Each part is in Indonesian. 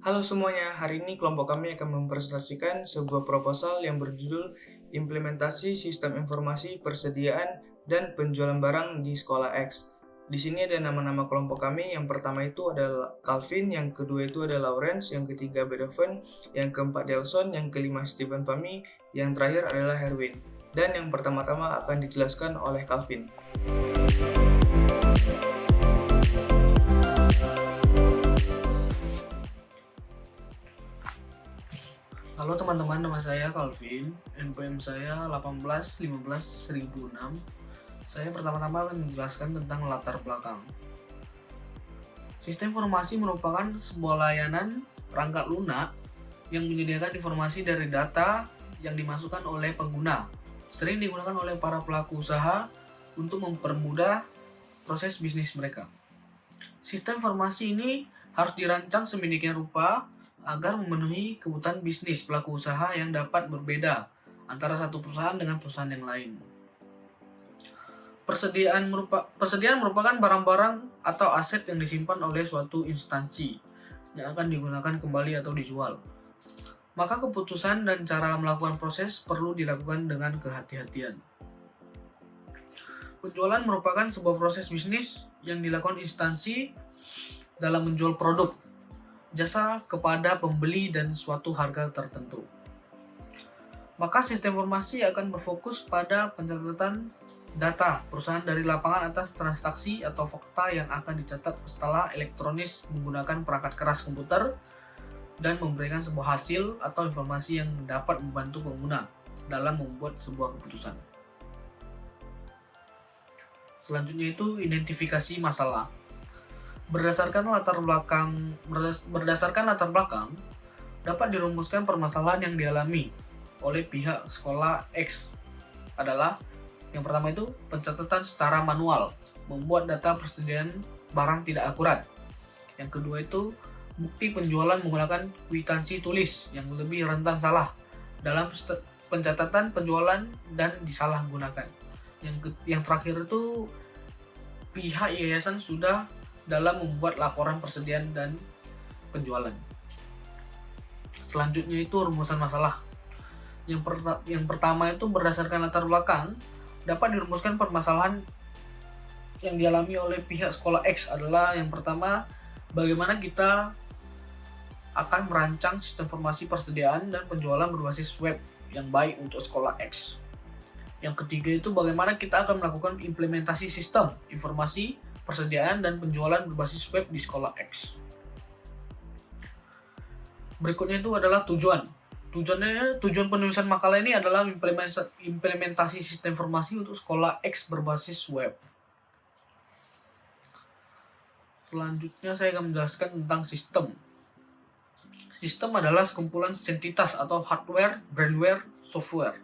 Halo semuanya, hari ini kelompok kami akan mempresentasikan sebuah proposal yang berjudul Implementasi Sistem Informasi Persediaan dan Penjualan Barang di Sekolah X. Di sini ada nama-nama kelompok kami. Yang pertama itu adalah Calvin, yang kedua itu adalah Lawrence, yang ketiga Beethoven, yang keempat Delson, yang kelima Stephen Fahmi, yang terakhir adalah Herwin. Dan yang pertama-tama akan dijelaskan oleh Calvin. Halo teman-teman, nama saya Calvin, NPM saya 18151006. Saya pertama-tama akan menjelaskan tentang latar belakang. Sistem informasi merupakan sebuah layanan perangkat lunak yang menyediakan informasi dari data yang dimasukkan oleh pengguna. Sering digunakan oleh para pelaku usaha untuk mempermudah proses bisnis mereka. Sistem informasi ini harus dirancang sedemikian rupa agar memenuhi kebutuhan bisnis pelaku usaha yang dapat berbeda antara satu perusahaan dengan perusahaan yang lain. Persediaan merupakan barang-barang atau aset yang disimpan oleh suatu instansi yang akan digunakan kembali atau dijual. Maka keputusan dan cara melakukan proses perlu dilakukan dengan kehati-hatian. Penjualan merupakan sebuah proses bisnis yang dilakukan instansi dalam menjual produk, jasa kepada pembeli dan suatu harga tertentu. Maka sistem informasi akan berfokus pada pencatatan data perusahaan dari lapangan atas transaksi atau fakta yang akan dicatat setelah elektronis menggunakan perangkat keras komputer dan memberikan sebuah hasil atau informasi yang dapat membantu pengguna dalam membuat sebuah keputusan. Selanjutnya itu identifikasi masalah. Berdasarkan latar belakang, dapat dirumuskan permasalahan yang dialami oleh pihak sekolah X adalah yang pertama itu pencatatan secara manual, membuat data persediaan barang tidak akurat. Yang kedua itu bukti penjualan menggunakan kwitansi tulis yang lebih rentan salah dalam pencatatan penjualan dan disalahgunakan. Yang terakhir itu pihak yayasan sudah dalam membuat laporan persediaan dan penjualan. Selanjutnya itu rumusan masalah. Yang pertama itu berdasarkan latar belakang, dapat dirumuskan permasalahan yang dialami oleh pihak sekolah X adalah yang pertama, bagaimana kita akan merancang sistem informasi persediaan dan penjualan berbasis web yang baik untuk sekolah X. Yang ketiga itu bagaimana kita akan melakukan implementasi sistem informasi persediaan dan penjualan berbasis web di sekolah X. Berikutnya itu adalah tujuan. Tujuan penulisan makalah ini adalah implementasi sistem informasi untuk sekolah X berbasis web. Selanjutnya saya akan menjelaskan tentang sistem. Sistem adalah sekumpulan entitas atau hardware, brainware, software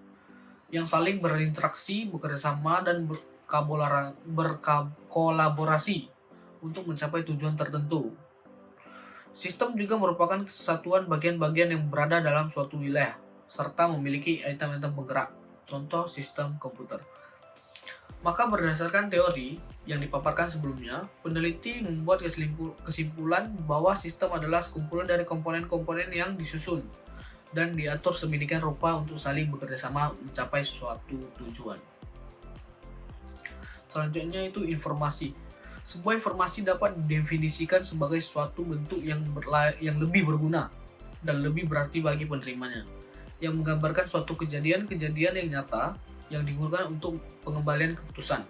yang saling berinteraksi, bekerjasama, dan berkolaborasi untuk mencapai tujuan tertentu. Sistem juga merupakan kesatuan bagian-bagian yang berada dalam suatu wilayah, serta memiliki item-item penggerak, contoh sistem komputer. Maka berdasarkan teori yang dipaparkan sebelumnya, peneliti membuat kesimpulan bahwa sistem adalah sekumpulan dari komponen-komponen yang disusun dan diatur sedemikian rupa untuk saling bekerjasama mencapai suatu tujuan. Selanjutnya itu informasi. Sebuah informasi dapat didefinisikan sebagai suatu bentuk yang lebih berguna dan lebih berarti bagi penerimanya, yang menggambarkan suatu kejadian-kejadian yang nyata yang digunakan untuk pengembalian keputusan.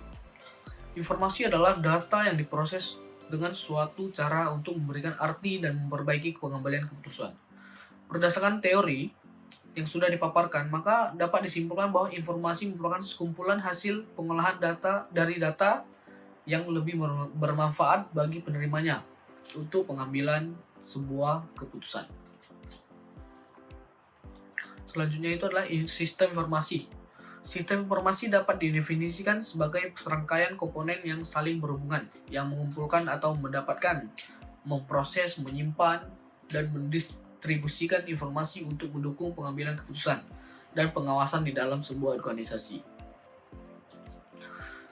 Informasi adalah data yang diproses dengan suatu cara untuk memberikan arti dan memperbaiki pengembalian keputusan. Berdasarkan teori yang sudah dipaparkan, maka dapat disimpulkan bahwa informasi merupakan sekumpulan hasil pengolahan data yang lebih bermanfaat bagi penerimanya untuk pengambilan sebuah keputusan. Selanjutnya itu adalah sistem informasi. Sistem informasi dapat didefinisikan sebagai serangkaian komponen yang saling berhubungan, yang mengumpulkan atau mendapatkan, memproses, menyimpan, dan mendistribusikan informasi untuk mendukung pengambilan keputusan dan pengawasan di dalam sebuah organisasi.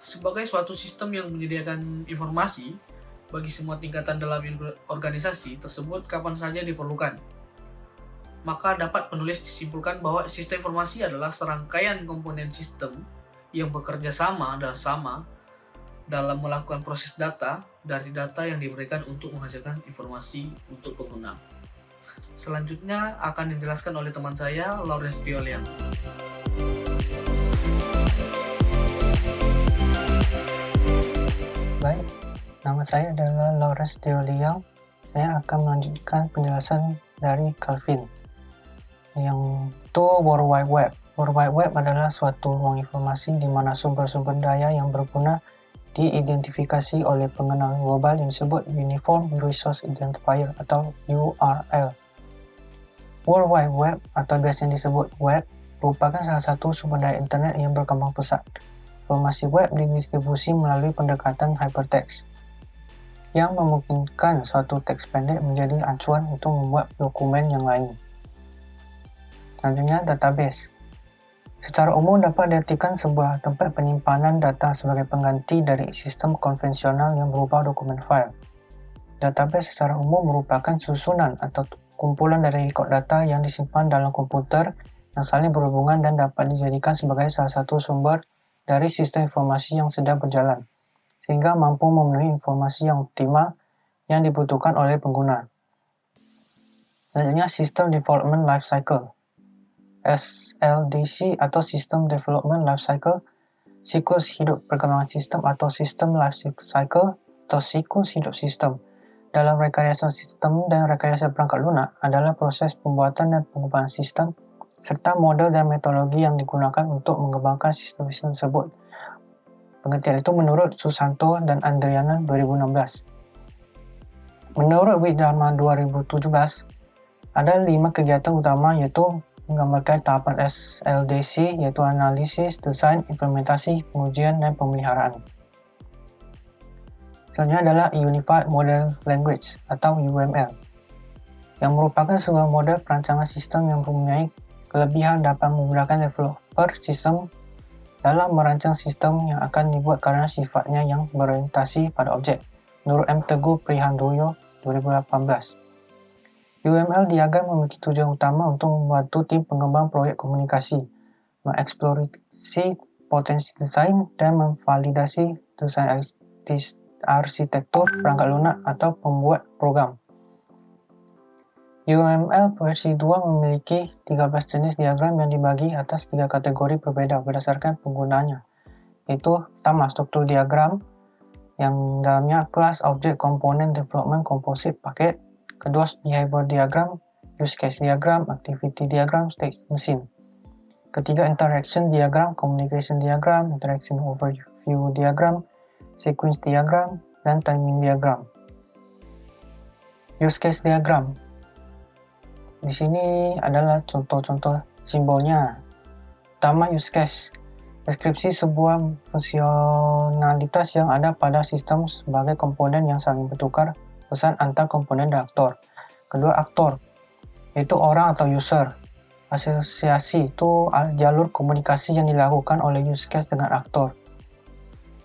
Sebagai suatu sistem yang menyediakan informasi, bagi semua tingkatan dalam organisasi tersebut kapan saja diperlukan. Maka dapat penulis disimpulkan bahwa sistem informasi adalah serangkaian komponen sistem yang bekerja sama dalam melakukan proses data dari data yang diberikan untuk menghasilkan informasi untuk pengguna. Selanjutnya akan dijelaskan oleh teman saya, Lawrence Diolian. Baik, nama saya adalah Lawrence Dioliang. Saya akan melanjutkan penjelasan dari Calvin. Yang itu World Wide Web. World Wide Web adalah suatu ruang informasi di mana sumber-sumber daya yang berguna diidentifikasi oleh pengenal global yang disebut Uniform Resource Identifier atau URL. World Wide Web atau biasanya disebut web merupakan salah satu sumber daya internet yang berkembang pesat. Informasi web didistribusi melalui pendekatan hypertext yang memungkinkan suatu teks pendek menjadi acuan untuk membuat dokumen yang lain. Selanjutnya, database. Secara umum dapat diartikan sebuah tempat penyimpanan data sebagai pengganti dari sistem konvensional yang berupa dokumen file. Database secara umum merupakan susunan atau kumpulan dari rekod data yang disimpan dalam komputer yang saling berhubungan dan dapat dijadikan sebagai salah satu sumber dari sistem informasi yang sedang berjalan, sehingga mampu memenuhi informasi yang optimal yang dibutuhkan oleh pengguna. Selanjutnya, System Development Lifecycle. SLDC atau System Development Lifecycle, siklus hidup perkembangan sistem atau System Lifecycle atau siklus hidup sistem. Dalam rekayasa sistem dan rekayasa perangkat lunak adalah proses pembuatan dan pengembangan sistem serta model dan metodologi yang digunakan untuk mengembangkan sistem-sistem tersebut. Pengertian itu menurut Susanto dan Andriana 2016. Menurut Widharma 2017, ada 5 kegiatan utama yaitu menggambarkan tahapan SLDC yaitu analisis, desain, implementasi, pengujian, dan pemeliharaan. Selanjutnya adalah Unified Model Language atau UML yang merupakan sebuah model perancangan sistem yang mempunyai kelebihan dapat memudahkan developer sistem dalam merancang sistem yang akan dibuat karena sifatnya yang berorientasi pada objek. Menurut M. Teguh Prihandoyo 2018. UML diagram memiliki tujuan utama untuk membantu tim pengembang proyek komunikasi, mengeksplorasi potensi desain, dan memvalidasi desain arsitektur, perangkat lunak, atau pembuat program. UML versi 2 memiliki 13 jenis diagram yang dibagi atas 3 kategori berbeda berdasarkan penggunaannya, yaitu pertama struktur diagram yang dalamnya kelas, objek, komponen, development, composite, paket. Kedua behavior diagram, use case diagram, activity diagram, state machine. Ketiga interaction diagram, communication diagram, interaction overview diagram, sequence diagram, dan timing diagram. Use case diagram. Di sini adalah contoh-contoh simbolnya. Pertama, use case. Deskripsi sebuah fungsionalitas yang ada pada sistem sebagai komponen yang saling bertukar pesan antar komponen dan aktor. Kedua, aktor, yaitu orang atau user. Asosiasi itu jalur komunikasi yang dilakukan oleh use case dengan aktor.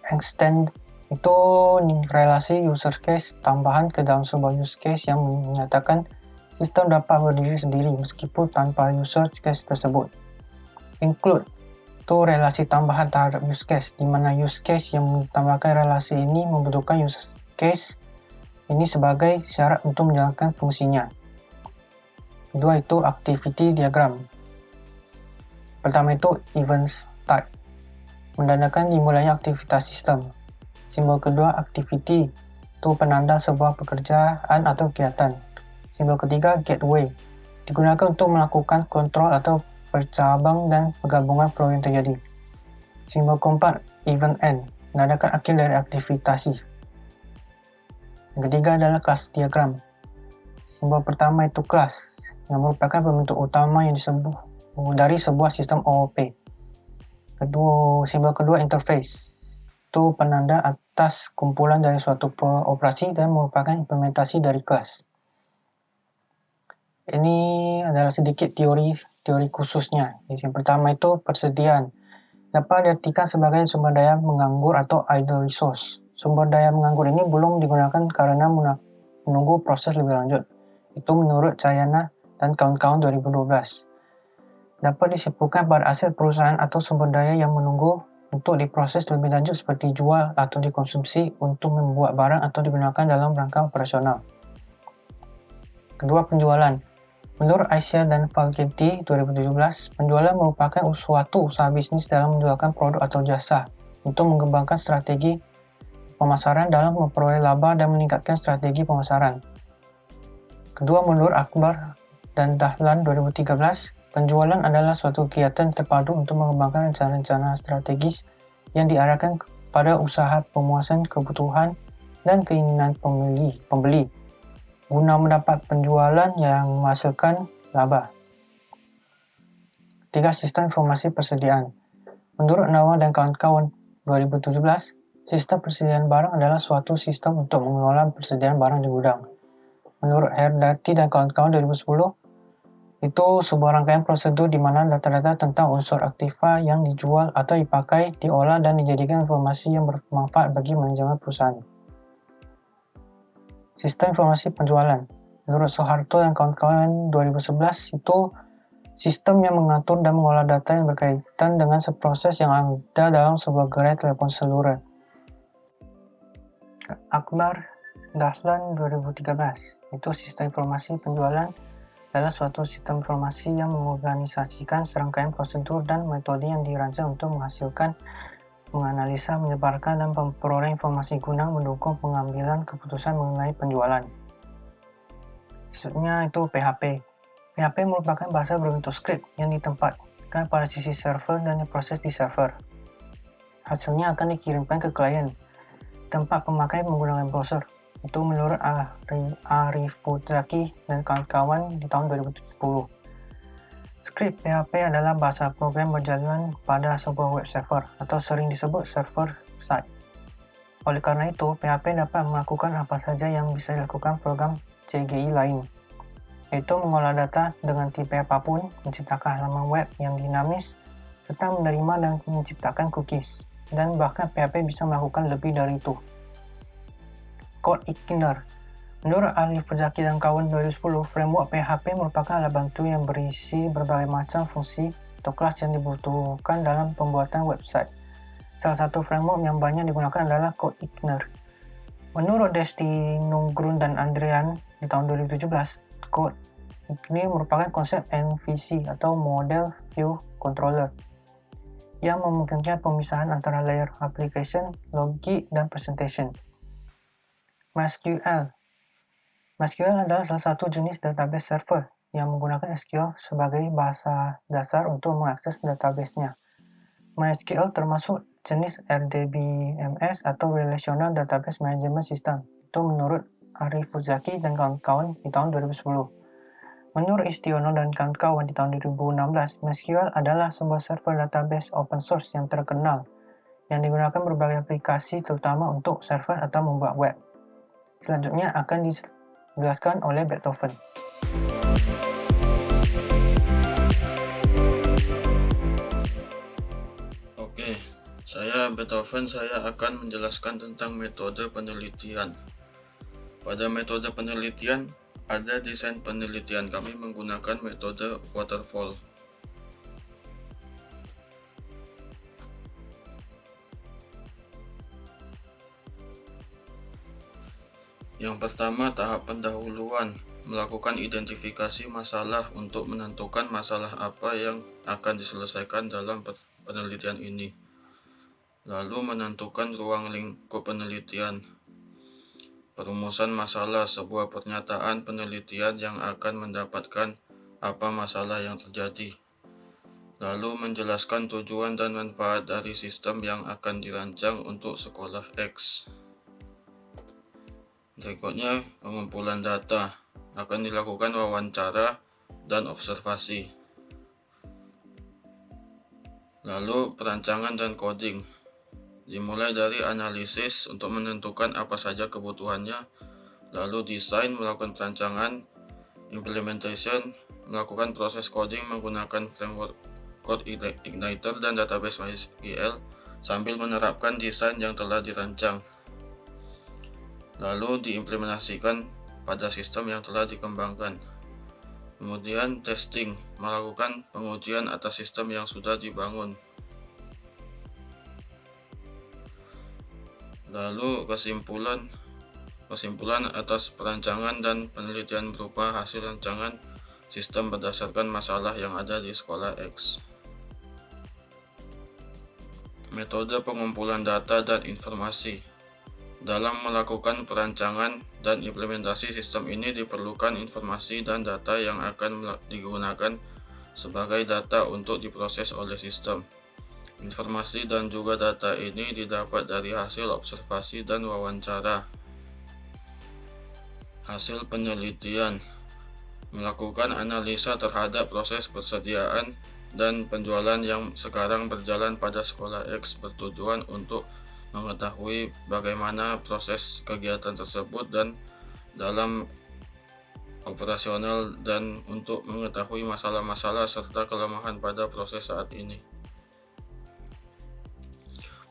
Extend itu relasi user case tambahan ke dalam sebuah use case yang menyatakan sistem dapat berdiri sendiri meskipun tanpa user case tersebut. Include itu relasi tambahan terhadap use case, di mana use case yang menambahkan relasi ini membutuhkan use case ini sebagai syarat untuk menjalankan fungsinya. Kedua itu activity diagram. Pertama itu event start, menandakan dimulainya aktivitas sistem. Simbol kedua activity itu penanda sebuah pekerjaan atau kegiatan. Simbol ketiga gateway, digunakan untuk melakukan kontrol atau bercabang dan penggabungan flow yang terjadi. Simbol keempat event end, menandakan akhir dari aktivitas. Yang ketiga adalah kelas diagram. Simbol pertama itu kelas, yang merupakan pembentuk utama yang disebut dari sebuah sistem OOP. Simbol kedua interface, itu penanda atas kumpulan dari suatu operasi dan merupakan implementasi dari kelas. Ini adalah sedikit teori khususnya. Yang pertama itu persediaan. Dapat diartikan sebagai sumber daya menganggur atau idle resource. Sumber daya menganggur ini belum digunakan karena menunggu proses lebih lanjut. Itu menurut Cayana dan kawan-kawan 2012. Dapat disimpulkan pada aset perusahaan atau sumber daya yang menunggu untuk diproses lebih lanjut seperti jual atau dikonsumsi untuk membuat barang atau digunakan dalam rangka operasional. Kedua, penjualan. Menurut Aisyah dan Falketti 2017, penjualan merupakan suatu usaha bisnis dalam menjualkan produk atau jasa untuk mengembangkan strategi pemasaran dalam memperoleh laba dan meningkatkan strategi pemasaran. Kedua, menurut Akbar dan Dahlan 2013, penjualan adalah suatu kegiatan terpadu untuk mengembangkan rencana-rencana strategis yang diarahkan pada usaha pemuasan kebutuhan dan keinginan pembeli guna mendapat penjualan yang menghasilkan laba. 3. Sistem informasi persediaan. Menurut Nawal dan kawan-kawan 2017, sistem persediaan barang adalah suatu sistem untuk mengelola persediaan barang di gudang. Menurut Herdati dan kawan-kawan 2010, itu sebuah rangkaian prosedur di mana data-data tentang unsur aktiva yang dijual atau dipakai, diolah, dan dijadikan informasi yang bermanfaat bagi manajemen perusahaan. Sistem informasi penjualan. Menurut Soeharto dan kawan-kawan 2011, itu sistem yang mengatur dan mengolah data yang berkaitan dengan proses yang ada dalam sebuah gerai telepon seluler. Akbar Dahlan 2013, itu sistem informasi penjualan adalah suatu sistem informasi yang mengorganisasikan serangkaian prosedur dan metode yang dirancang untuk menghasilkan, menganalisa, menyebarkan, dan memperoleh informasi guna mendukung pengambilan keputusan mengenai penjualan. Selanjutnya itu PHP. PHP merupakan bahasa berbentuk skrip yang ditempatkan pada sisi server dan diproses di server. Hasilnya akan dikirimkan ke klien, tempat pemakai menggunakan browser. Itu menurut Arif Putraki dan kawan-kawan di tahun 2010. Script PHP adalah bahasa program berjalan pada sebuah web server atau sering disebut server side. Oleh karena itu, PHP dapat melakukan apa saja yang bisa dilakukan program CGI lain, yaitu mengolah data dengan tipe apapun, menciptakan halaman web yang dinamis, serta menerima dan menciptakan cookies, dan bahkan PHP bisa melakukan lebih dari itu. Code Igniter. Menurut Arif Putraki dan kawan 2010, framework PHP merupakan alat bantu yang berisi berbagai macam fungsi atau kelas yang dibutuhkan dalam pembuatan website. Salah satu framework yang banyak digunakan adalah Code Igniter. Menurut Desti Nungrun dan Andrian di tahun 2017, Code Igniter merupakan konsep MVC atau Model View Controller yang memungkinkan pemisahan antara layer application, logic, dan presentation. MySQL. MySQL adalah salah satu jenis database server yang menggunakan SQL sebagai bahasa dasar untuk mengakses database-nya. MySQL termasuk jenis RDBMS atau Relational Database Management System. Itu menurut Arif Putraki dan kawan-kawan di tahun 2010. Menurut Istiono dan kawan-kawan di tahun 2016, MySQL adalah sebuah server database open source yang terkenal yang digunakan berbagai aplikasi terutama untuk server atau membuat web. Selanjutnya akan dijelaskan oleh Beethoven. Oke, saya Beethoven. Saya akan menjelaskan tentang metode penelitian. Pada metode penelitian, ada desain penelitian. Kami menggunakan metode waterfall. Yang pertama, tahap pendahuluan, melakukan identifikasi masalah untuk menentukan masalah apa yang akan diselesaikan dalam penelitian ini. Lalu menentukan ruang lingkup penelitian. Perumusan masalah, sebuah pernyataan penelitian yang akan mendapatkan apa masalah yang terjadi. Lalu menjelaskan tujuan dan manfaat dari sistem yang akan dirancang untuk sekolah X. Berikutnya, pengumpulan data. Akan dilakukan wawancara dan observasi. Lalu perancangan dan coding. Dimulai dari analisis untuk menentukan apa saja kebutuhannya, lalu desain, melakukan perancangan, implementation, melakukan proses coding menggunakan framework Code Igniter dan database MySQL sambil menerapkan desain yang telah dirancang. lalu diimplementasikan pada sistem yang telah dikembangkan. Kemudian testing, melakukan pengujian atas sistem yang sudah dibangun. Lalu kesimpulan atas perancangan dan penelitian berupa hasil rancangan sistem berdasarkan masalah yang ada di sekolah X. Metode pengumpulan data dan informasi. Dalam melakukan perancangan dan implementasi sistem ini diperlukan informasi dan data yang akan digunakan sebagai data untuk diproses oleh sistem. Informasi dan juga data ini didapat dari hasil observasi dan wawancara. Hasil penelitian, melakukan analisa terhadap proses persediaan dan penjualan yang sekarang berjalan pada sekolah X bertujuan untuk mengetahui bagaimana proses kegiatan tersebut dan dalam operasional dan untuk mengetahui masalah-masalah serta kelemahan pada proses saat ini.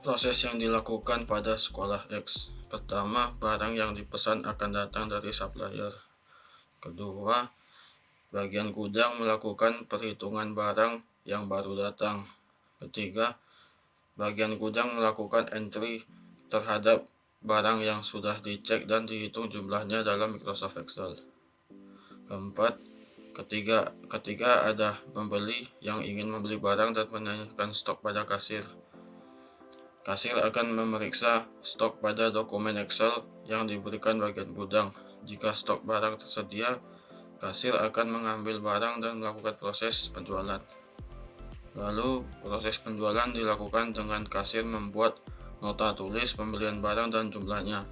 Proses yang dilakukan pada sekolah X. Pertama, barang yang dipesan akan datang dari supplier. Kedua, bagian gudang melakukan perhitungan barang yang baru datang. Ketiga, bagian gudang melakukan entry terhadap barang yang sudah dicek dan dihitung jumlahnya dalam Microsoft Excel. Keempat, ketika ada pembeli yang ingin membeli barang dan menanyakan stok pada kasir. Kasir akan memeriksa stok pada dokumen Excel yang diberikan bagian gudang. Jika stok barang tersedia, kasir akan mengambil barang dan melakukan proses penjualan. Lalu, proses penjualan dilakukan dengan kasir membuat nota tulis pembelian barang dan jumlahnya.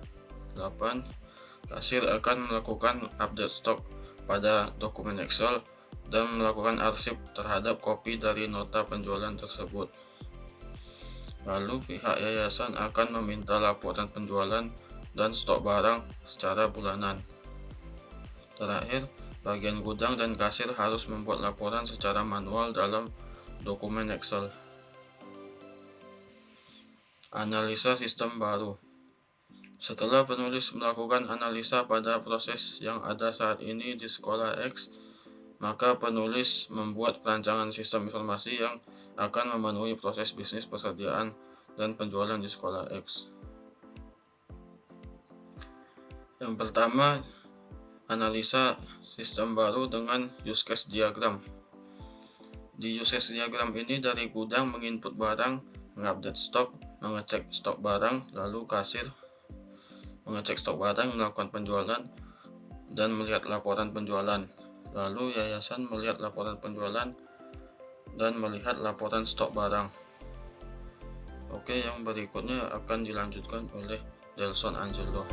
8. Kasir akan melakukan update stok pada dokumen Excel dan melakukan arsip terhadap kopi dari nota penjualan tersebut. Lalu, pihak yayasan akan meminta laporan penjualan dan stok barang secara bulanan. Terakhir, bagian gudang dan kasir harus membuat laporan secara manual dalam dokumen Excel. Analisa sistem baru. Setelah penulis melakukan analisa pada proses yang ada saat ini di sekolah X, maka penulis membuat perancangan sistem informasi yang akan memenuhi proses bisnis persediaan dan penjualan di sekolah X. Yang pertama, analisa sistem baru dengan use case diagram. Di use case diagram ini dari gudang menginput barang, mengupdate stok, mengecek stok barang, lalu kasir mengecek stok barang, melakukan penjualan, dan melihat laporan penjualan. Lalu yayasan melihat laporan penjualan dan melihat laporan stok barang. Oke, yang berikutnya akan dilanjutkan oleh Delson Angelo.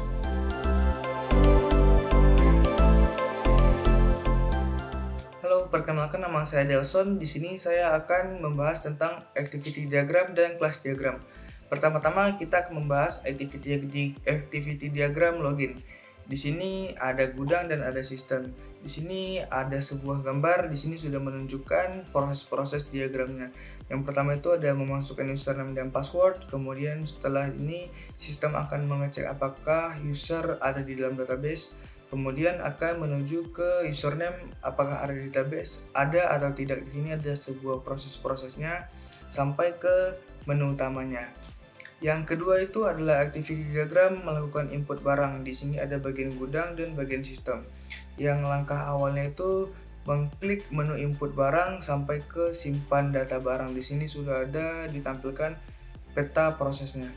Halo, perkenalkan nama saya Delson. Di sini saya akan membahas tentang activity diagram dan class diagram. Pertama-tama kita akan membahas activity diagram login. Di sini ada gudang dan ada sistem. Di sini ada sebuah gambar. Di sini sudah menunjukkan proses-proses diagramnya. Yang pertama itu ada memasukkan username dan password. Kemudian setelah ini sistem akan mengecek apakah user ada di dalam database. Kemudian akan menuju ke username apakah ada di database, ada atau tidak. Di sini ada sebuah proses-prosesnya sampai ke menu utamanya. Yang kedua itu adalah activity diagram melakukan input barang. Di sini ada bagian gudang dan bagian sistem. Yang langkah awalnya itu mengklik menu input barang sampai ke simpan data barang. Di sini sudah ada ditampilkan peta prosesnya.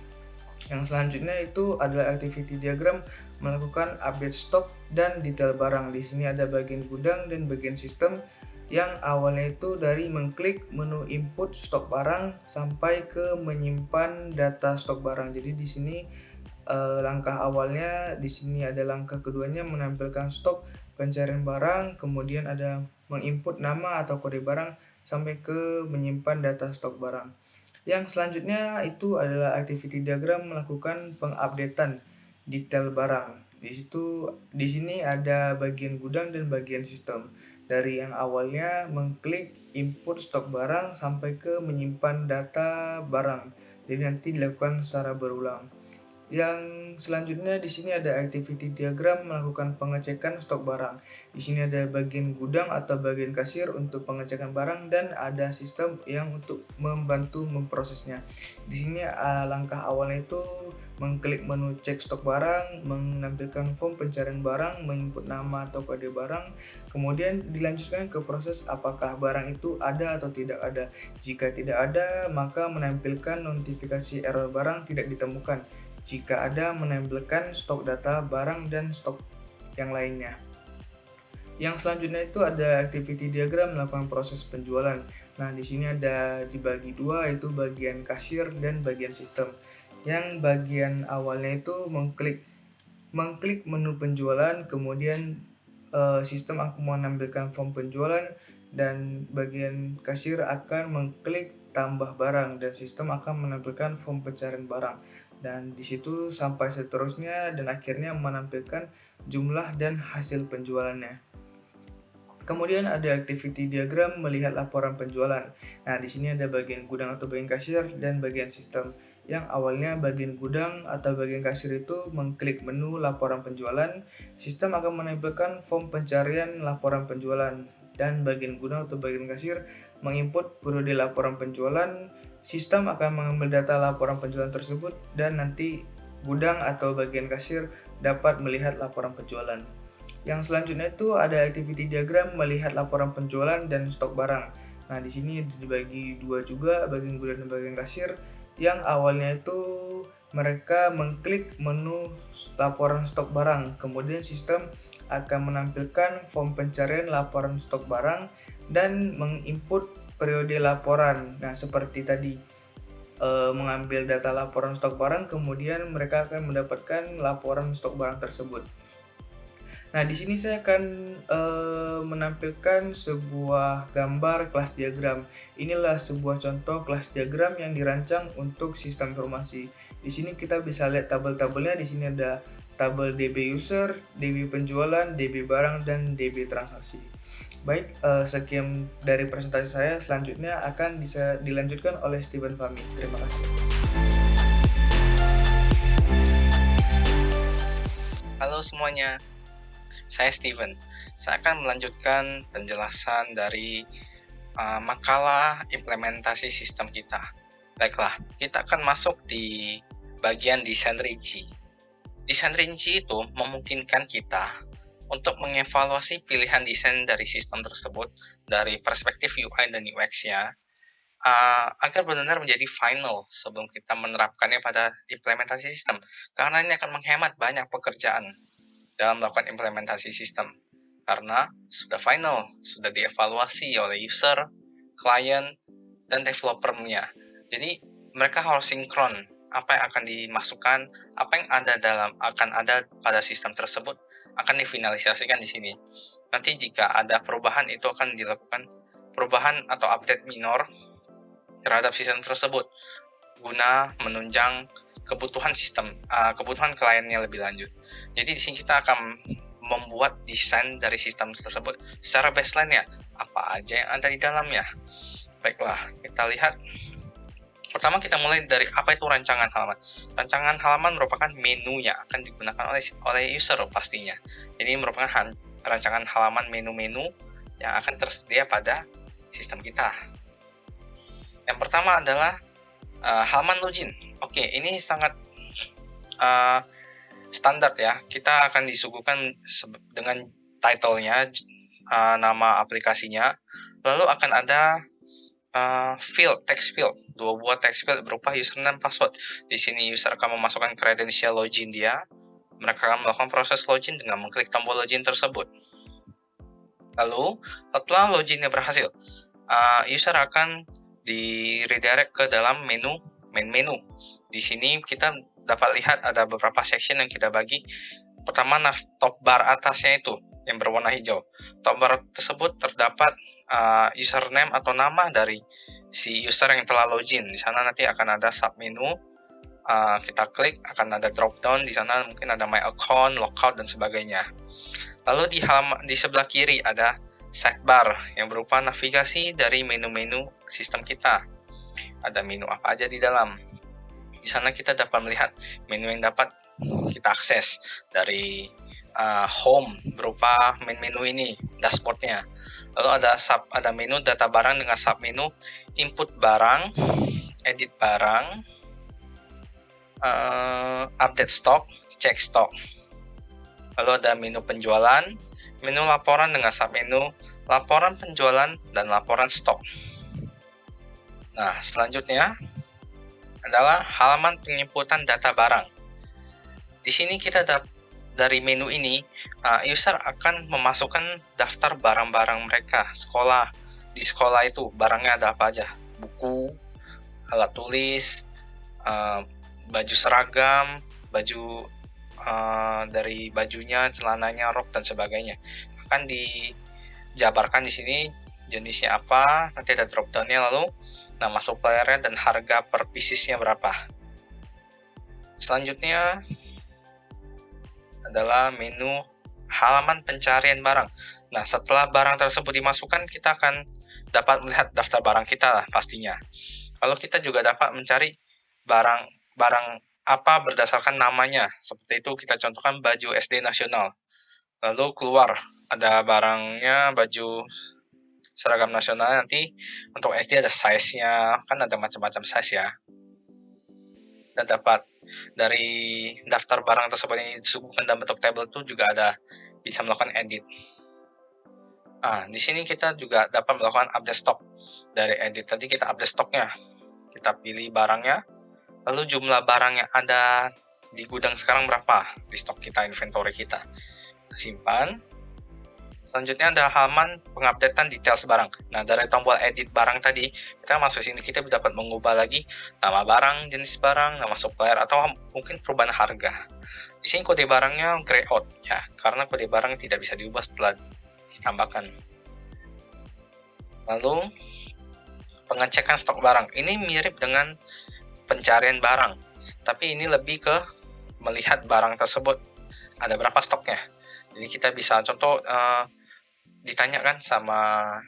Yang selanjutnya itu adalah activity diagram melakukan update stok dan detail barang. Di sini ada bagian gudang dan bagian sistem. Yang awalnya itu dari mengklik menu input stok barang sampai ke menyimpan data stok barang. Jadi di sini langkah awalnya, di sini ada langkah keduanya menampilkan stok, pencarian barang, kemudian ada menginput nama atau kode barang sampai ke menyimpan data stok barang. Yang selanjutnya itu adalah activity diagram melakukan pengupdatean detail barang. Di sini ada bagian gudang dan bagian sistem. Dari yang awalnya mengklik input stok barang sampai ke menyimpan data barang. Jadi nanti dilakukan secara berulang. Yang selanjutnya di sini ada activity diagram melakukan pengecekan stok barang. Di sini ada bagian gudang atau bagian kasir untuk pengecekan barang dan ada sistem yang untuk membantu memprosesnya. Di sini langkah awalnya itu mengklik menu cek stok barang, menampilkan form pencarian barang, menginput nama atau kode barang, kemudian dilanjutkan ke proses apakah barang itu ada atau tidak ada. Jika tidak ada, maka menampilkan notifikasi error barang tidak ditemukan. Jika ada, menampilkan stok data barang dan stok yang lainnya. Yang selanjutnya itu ada activity diagram melakukan proses penjualan. Nah, di sini ada dibagi dua, yaitu bagian kasir dan bagian sistem. Yang bagian awalnya itu mengklik menu penjualan, kemudian sistem akan menampilkan form penjualan, dan bagian kasir akan mengklik tambah barang dan sistem akan menampilkan form pencarian barang. Dan di situ sampai seterusnya dan akhirnya menampilkan jumlah dan hasil penjualannya. Kemudian ada activity diagram melihat laporan penjualan. Nah, di sini ada bagian gudang atau bagian kasir dan bagian sistem. Yang awalnya bagian gudang atau bagian kasir itu mengklik menu laporan penjualan, sistem akan menampilkan form pencarian laporan penjualan, dan bagian gudang atau bagian kasir menginput periode laporan penjualan, sistem akan mengambil data laporan penjualan tersebut, dan nanti gudang atau bagian kasir dapat melihat laporan penjualan. Yang selanjutnya itu ada activity diagram melihat laporan penjualan dan stok barang. Nah, di sini dibagi dua juga, bagian gudang dan bagian kasir. Yang awalnya itu mereka mengklik menu laporan stok barang, kemudian sistem akan menampilkan form pencarian laporan stok barang dan menginput periode laporan. Nah, seperti tadi mengambil data laporan stok barang, kemudian mereka akan mendapatkan laporan stok barang tersebut. Nah, di sini saya akan menampilkan sebuah gambar kelas diagram. Inilah sebuah contoh kelas diagram yang dirancang untuk sistem informasi. Di sini kita bisa lihat tabel-tabelnya. Di sini ada tabel DB user, DB penjualan, DB barang, dan DB transaksi. Baik, sekian dari presentasi saya. Selanjutnya akan bisa dilanjutkan oleh Steven Fahmi. Terima kasih. Halo semuanya, saya Steven. Saya akan melanjutkan penjelasan dari makalah implementasi sistem kita. Baiklah, kita akan masuk di bagian desain rinci. Desain rinci itu memungkinkan kita untuk mengevaluasi pilihan desain dari sistem tersebut dari perspektif UI dan UX-nya agar benar-benar menjadi final sebelum kita menerapkannya pada implementasi sistem, karena ini akan menghemat banyak pekerjaan dalam melakukan implementasi sistem karena sudah final, sudah dievaluasi oleh user, klien, dan developernya. Jadi mereka harus sinkron apa yang akan dimasukkan, apa yang akan ada pada sistem tersebut akan difinalisasikan di sini. Nanti jika ada perubahan itu akan dilakukan perubahan atau update minor terhadap sistem tersebut guna menunjang kebutuhan sistem, kebutuhan kliennya lebih lanjut. Jadi di sini kita akan membuat desain dari sistem tersebut secara baseline ya, apa aja yang ada di dalamnya. Baiklah, kita lihat. Pertama kita mulai dari apa itu rancangan halaman. Rancangan halaman merupakan menu yang akan digunakan oleh user pastinya. Jadi merupakan rancangan halaman menu-menu yang akan tersedia pada sistem kita. Yang pertama adalah halaman login. Oke, ini sangat standar ya. Kita akan disuguhkan dengan title-nya, nama aplikasinya. Lalu akan ada text field, 2 buah text field berupa username dan password. Di sini user akan memasukkan kredensial login dia. Mereka akan melakukan proses login dengan mengklik tombol login tersebut. Lalu, setelah loginnya berhasil, user akan di redirect ke dalam main menu. Di sini kita dapat lihat ada beberapa section yang kita bagi. Pertama, top bar atasnya itu yang berwarna hijau. Top bar tersebut terdapat username atau nama dari si user yang telah login. Di sana nanti akan ada sub menu. Kita klik, akan ada drop down. Di sana mungkin ada my account, logout, dan sebagainya. Lalu di sebelah kiri ada sidebar yang berupa navigasi dari menu-menu sistem kita. Ada menu apa aja di dalam. Di sana kita dapat melihat menu yang dapat kita akses dari home berupa menu ini, dashboardnya. Lalu ada menu data barang dengan submenu input barang, edit barang, update stok, cek stok. Lalu ada menu penjualan, menu laporan dengan submenu laporan penjualan dan laporan stok. Nah, selanjutnya adalah halaman penginputan data barang. Di sini kita dari menu ini, user akan memasukkan daftar barang-barang mereka sekolah. Di sekolah itu barangnya ada apa aja? Buku, alat tulis, baju seragam, baju dari bajunya, celananya, rok dan sebagainya. Akan dijabarkan di sini jenisnya apa, nanti ada drop down-nya, lalu nama suppliernya dan harga per piecesnya berapa. Selanjutnya adalah menu halaman pencarian barang. Nah, setelah barang tersebut dimasukkan, kita akan dapat melihat daftar barang kita lah pastinya. Lalu kita juga dapat mencari barang apa berdasarkan namanya. Seperti itu kita contohkan baju SD nasional. Lalu keluar ada barangnya baju seragam nasional, nanti untuk SD ada size-nya, kan ada macam-macam size ya. Dan dapat dari daftar barang tersebut yang disuguhkan dalam bentuk tabel itu juga ada bisa melakukan edit. Di sini kita juga dapat melakukan update stok. Dari edit tadi kita update stoknya. Kita pilih barangnya, lalu jumlah barang yang ada di gudang sekarang berapa di stok kita, inventory kita. Simpan. Selanjutnya ada halaman pengupdatean details barang. Nah, dari tombol edit barang tadi, kita masuk sini, kita dapat mengubah lagi nama barang, jenis barang, nama supplier, atau mungkin perubahan harga. Di sini kode barangnya gray out, ya, karena kode barang tidak bisa diubah setelah ditambahkan. Lalu, pengecekan stok barang. Ini mirip dengan pencarian barang, tapi ini lebih ke melihat barang tersebut ada berapa stoknya. Jadi kita bisa contoh ditanyakan sama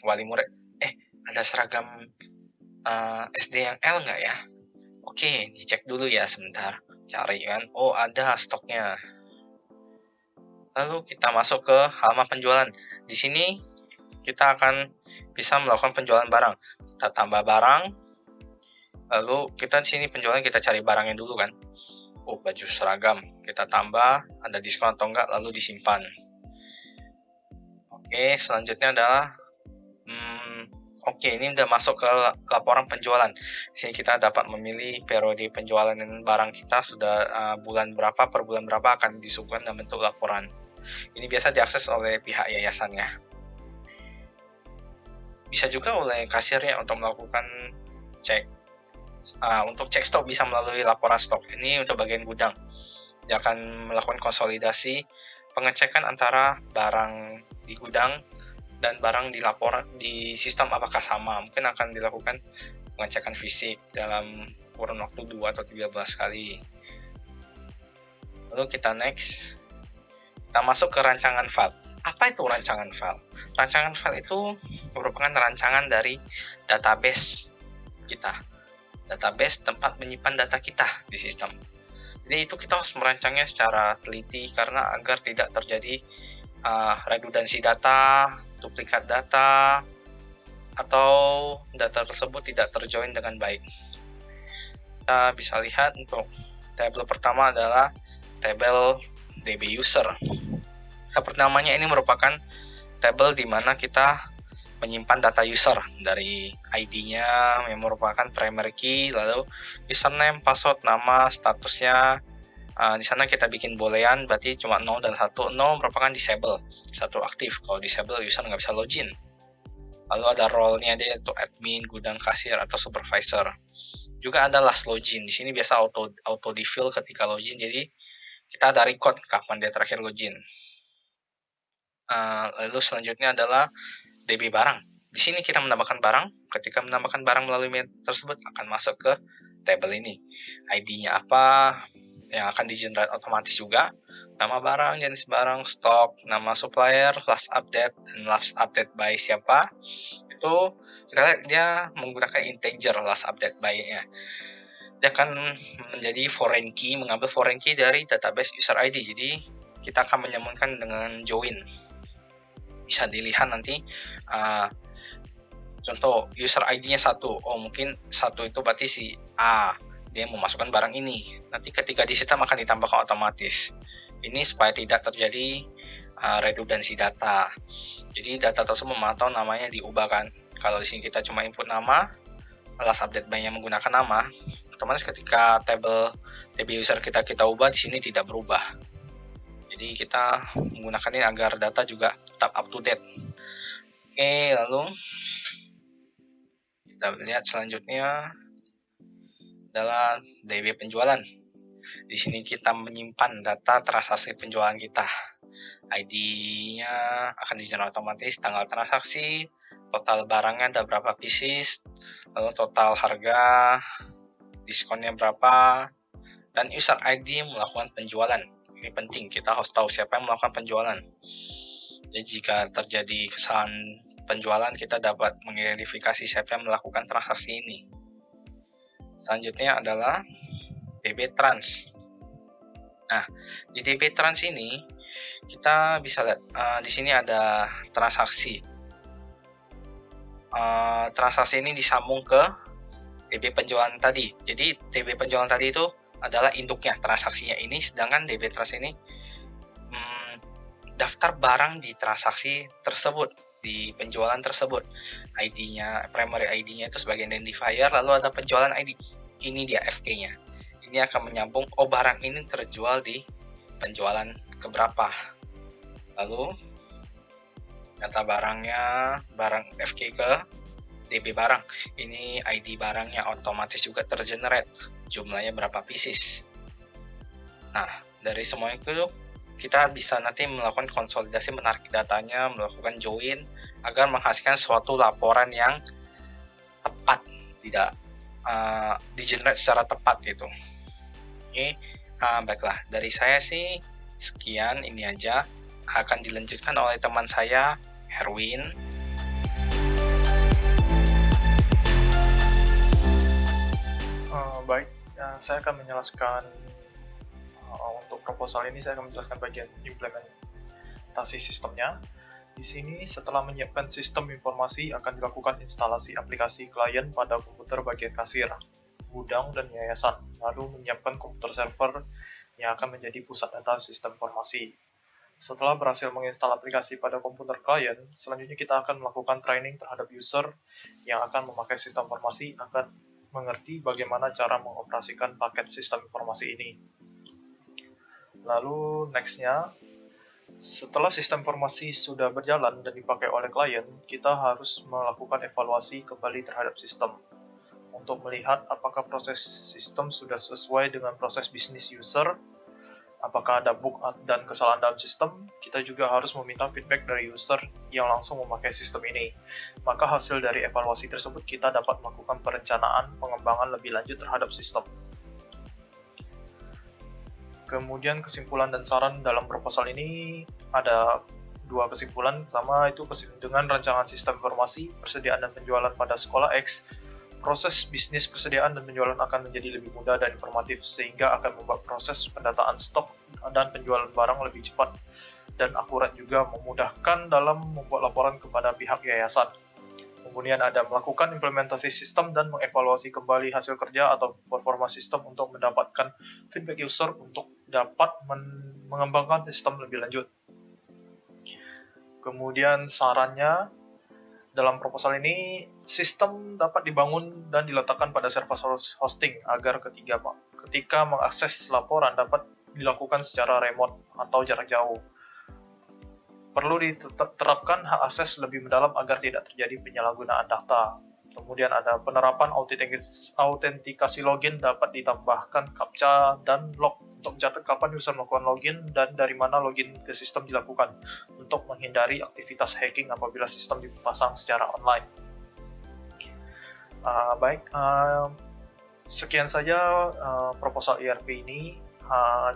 wali murid, ada seragam SD yang L nggak ya? Oke, dicek dulu ya sebentar, cari kan, oh ada stoknya. Lalu kita masuk ke halaman penjualan. Di sini kita akan bisa melakukan penjualan barang. Kita tambah barang, lalu kita di sini penjualan kita cari barangnya dulu kan. Oh, baju seragam, kita tambah, ada diskon atau enggak, lalu disimpan. Oke, selanjutnya adalah ini udah masuk ke laporan penjualan. Di sini kita dapat memilih periode penjualan barang kita sudah bulan berapa, per bulan berapa akan disuguhkan dalam bentuk laporan. Ini biasa diakses oleh pihak yayasannya. Bisa juga oleh kasirnya untuk melakukan cek. Untuk cek stok bisa melalui laporan stok. Ini untuk bagian gudang. Dia akan melakukan konsolidasi pengecekan antara barang di gudang dan barang di laporan di sistem apakah sama. Mungkin akan dilakukan pengecekan fisik dalam kurun waktu 2 atau 13 kali. Lalu kita next. Kita masuk ke rancangan file. Apa itu rancangan file? Rancangan file itu merupakan rancangan dari database kita. Database tempat menyimpan data kita di sistem. Jadi itu kita harus merancangnya secara teliti karena agar tidak terjadi redundansi data, duplikat data, atau data tersebut tidak terjoin dengan baik. Kita bisa lihat untuk tabel pertama adalah tabel DB user. Pertamanya ini merupakan tabel di mana kita menyimpan data user dari ID-nya yang merupakan primary key, lalu username, password, nama, statusnya. Di sana kita bikin boolean, berarti cuma 0 dan 1. 0 merupakan disable, 1 aktif. Kalau disable, user nggak bisa login. Lalu ada role-nya dia itu admin, gudang, kasir, atau supervisor. Juga ada last login. Di sini biasa auto di-fill ketika login, jadi kita ada record kapan dia terakhir login. Lalu selanjutnya adalah DB barang. Di sini kita menambahkan barang. Ketika menambahkan barang melalui metode tersebut akan masuk ke tabel ini. ID-nya apa yang akan di-generate otomatis juga. Nama barang, jenis barang, stok, nama supplier, last update, dan last update by siapa. Itu kita lihat dia menggunakan integer last update by-nya. dia akan menjadi foreign key, mengambil foreign key dari database user ID. Jadi kita akan menyambungkan dengan join. Bisa dilihat nanti contoh user ID-nya 1. Oh, mungkin 1 itu berarti si A, dia memasukkan barang ini. Nanti ketika di sistem akan ditambahkan otomatis. Ini supaya tidak terjadi redundansi data. Jadi data tersebut atau namanya diubahkan. Kalau di sini kita cuma input nama, last update by yang menggunakan nama, otomatis ketika table user kita ubah, di sini tidak berubah. Jadi kita menggunakan ini agar data juga tetap up to date. Oke, lalu kita lihat selanjutnya adalah DB penjualan. Di sini kita menyimpan data transaksi penjualan kita. ID-nya akan di-generate otomatis, tanggal transaksi, total barangnya ada berapa pieces, lalu total harga, diskonnya berapa, dan user ID melakukan penjualan. Ini penting, kita harus tahu siapa yang melakukan penjualan. Jadi jika terjadi kesalahan penjualan, kita dapat mengidentifikasi siapa yang melakukan transaksi ini. Selanjutnya adalah DB Trans. Nah, di DB Trans ini kita bisa lihat di sini ada transaksi. Transaksi ini disambung ke DB penjualan tadi. Jadi DB penjualan tadi itu adalah induknya, transaksinya ini, sedangkan DB Trans ini daftar barang di transaksi tersebut, di penjualan tersebut. ID-nya, primary ID-nya itu sebagai identifier, lalu ada penjualan ID. Ini dia FK-nya. Ini akan menyambung, oh barang ini terjual di penjualan keberapa. Lalu data barangnya, barang FK ke DB barang. Ini ID barangnya otomatis juga tergenerate. Jumlahnya berapa pieces. Nah, dari semua itu kita bisa nanti melakukan konsolidasi, menarik datanya, melakukan join agar menghasilkan suatu laporan yang tepat, tidak di-generate secara tepat gitu. Oke, baiklah, dari saya sih sekian, ini aja. Akan dilanjutkan oleh teman saya, Herwin. Baik, saya akan menjelaskan untuk proposal ini. Saya akan menjelaskan bagian implementasi sistemnya. Di sini, setelah menyiapkan sistem informasi, akan dilakukan instalasi aplikasi klien pada komputer bagian kasir, gudang, dan yayasan, lalu menyiapkan komputer server yang akan menjadi pusat data sistem informasi. Setelah berhasil menginstal aplikasi pada komputer klien, selanjutnya kita akan melakukan training terhadap user yang akan memakai sistem informasi agar mengerti bagaimana cara mengoperasikan paket sistem informasi ini. Lalu next-nya, setelah sistem informasi sudah berjalan dan dipakai oleh klien, kita harus melakukan evaluasi kembali terhadap sistem untuk melihat apakah proses sistem sudah sesuai dengan proses bisnis user, apakah ada bug dan kesalahan dalam sistem. Kita juga harus meminta feedback dari user yang langsung memakai sistem ini. Maka hasil dari evaluasi tersebut kita dapat melakukan perencanaan pengembangan lebih lanjut terhadap sistem. Kemudian kesimpulan dan saran dalam proposal ini ada dua kesimpulan. Pertama itu dengan rancangan sistem informasi, persediaan dan penjualan pada sekolah X, proses bisnis persediaan dan penjualan akan menjadi lebih mudah dan informatif, sehingga akan membuat proses pendataan stok dan penjualan barang lebih cepat dan akurat, juga memudahkan dalam membuat laporan kepada pihak yayasan. Kemudian ada melakukan implementasi sistem dan mengevaluasi kembali hasil kerja atau performa sistem untuk mendapatkan feedback user untuk dapat mengembangkan sistem lebih lanjut. Kemudian sarannya, dalam proposal ini, sistem dapat dibangun dan diletakkan pada server hosting agar ketika mengakses laporan dapat dilakukan secara remote atau jarak jauh. Perlu diterapkan hak akses lebih mendalam agar tidak terjadi penyalahgunaan data. Kemudian ada penerapan autentikasi login, dapat ditambahkan captcha dan log untuk mencatat kapan user melakukan login dan dari mana login ke sistem dilakukan untuk menghindari aktivitas hacking apabila sistem dipasang secara online. Sekian saja proposal ERP ini.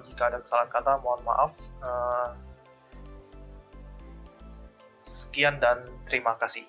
Jika ada kesalahan kata, mohon maaf. Sekian dan terima kasih.